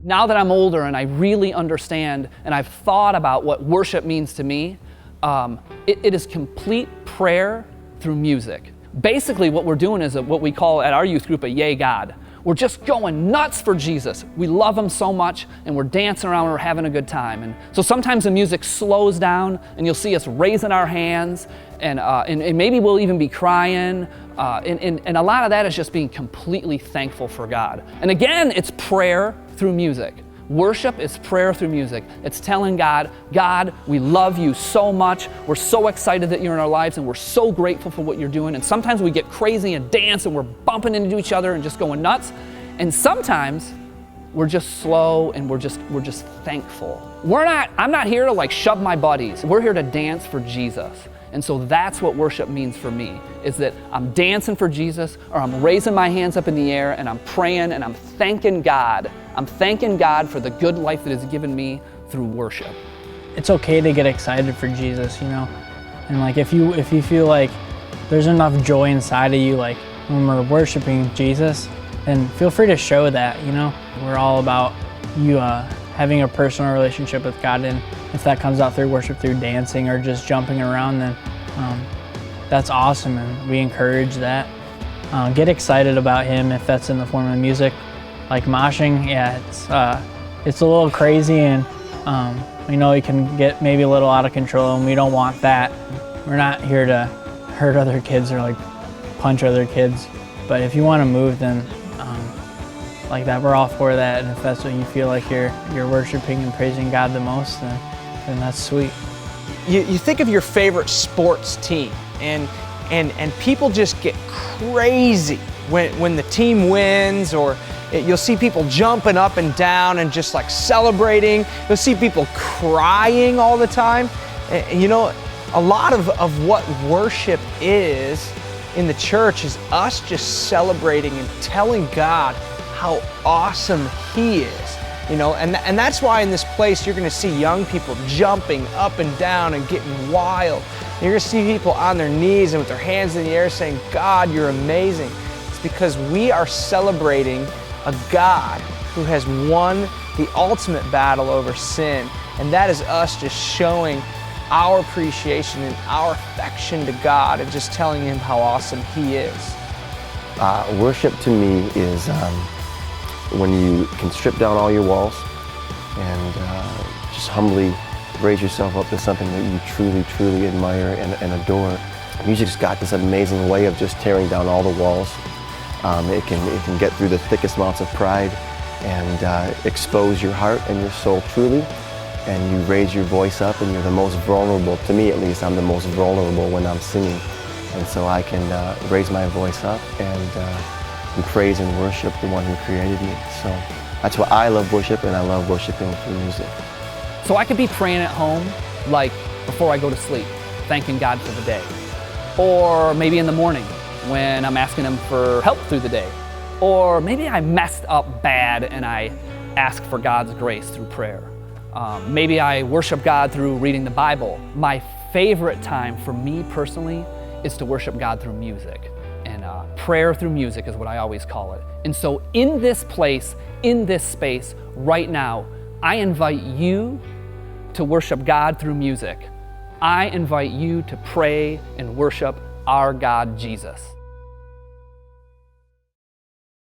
Now that I'm older and I really understand and I've thought about what worship means to me, it is complete prayer through music. Basically what we're doing is what we call at our youth group a yay God. We're just going nuts for Jesus. We love him so much and we're dancing around and we're having a good time. And so sometimes the music slows down and you'll see us raising our hands and maybe we'll even be crying. And a lot of that is just being completely thankful for God. And again, it's prayer through music. Worship is prayer through music. It's telling God, God, we love you so much. We're so excited that you're in our lives and we're so grateful for what you're doing. And sometimes we get crazy and dance and we're bumping into each other and just going nuts. And sometimes we're just slow and we're just thankful. I'm not here to like shove my buddies. We're here to dance for Jesus. And so that's what worship means for me, is that I'm dancing for Jesus, or I'm raising my hands up in the air and I'm praying and I'm thanking God. I'm thanking God for the good life that He's given me through worship. It's okay to get excited for Jesus, you know? And like if you feel like there's enough joy inside of you, like when we're worshiping Jesus, then feel free to show that, you know? We're all about you having a personal relationship with God, and if that comes out through worship, through dancing or just jumping around, then that's awesome, and we encourage that. Get excited about Him if that's in the form of music. Like moshing, yeah, it's a little crazy, and we know it can get maybe a little out of control, and we don't want that. We're not here to hurt other kids or like punch other kids, but if you want to move, then like that, we're all for that. And if that's what you feel like you're worshiping and praising God the most, then that's sweet. You think of your favorite sports team, and people just get crazy when the team wins, or you'll see people jumping up and down and just like celebrating. You'll see people crying all the time. You know, a lot of what worship is in the church is us just celebrating and telling God how awesome He is. You know, and that's why in this place you're going to see young people jumping up and down and getting wild. You're going to see people on their knees and with their hands in the air saying, God, you're amazing. It's because we are celebrating a God who has won the ultimate battle over sin. And that is us just showing our appreciation and our affection to God and just telling Him how awesome He is. Worship to me is when you can strip down all your walls and just humbly raise yourself up to something that you truly, truly admire and adore. Music's got this amazing way of just tearing down all the walls. It can get through the thickest amounts of pride and expose your heart and your soul truly. And you raise your voice up, and you're the most vulnerable, to me at least, I'm the most vulnerable when I'm singing. And so I can raise my voice up and praise and worship the one who created me. So that's why I love worship, and I love worshiping through music. So I could be praying at home, like before I go to sleep, thanking God for the day. Or maybe in the morning when I'm asking Him for help through the day. Or maybe I messed up bad and I ask for God's grace through prayer. Maybe I worship God through reading the Bible. My favorite time for me personally is to worship God through music. And prayer through music is what I always call it. And so in this place, in this space, right now, I invite you to worship God through music. I invite you to pray and worship our God, Jesus.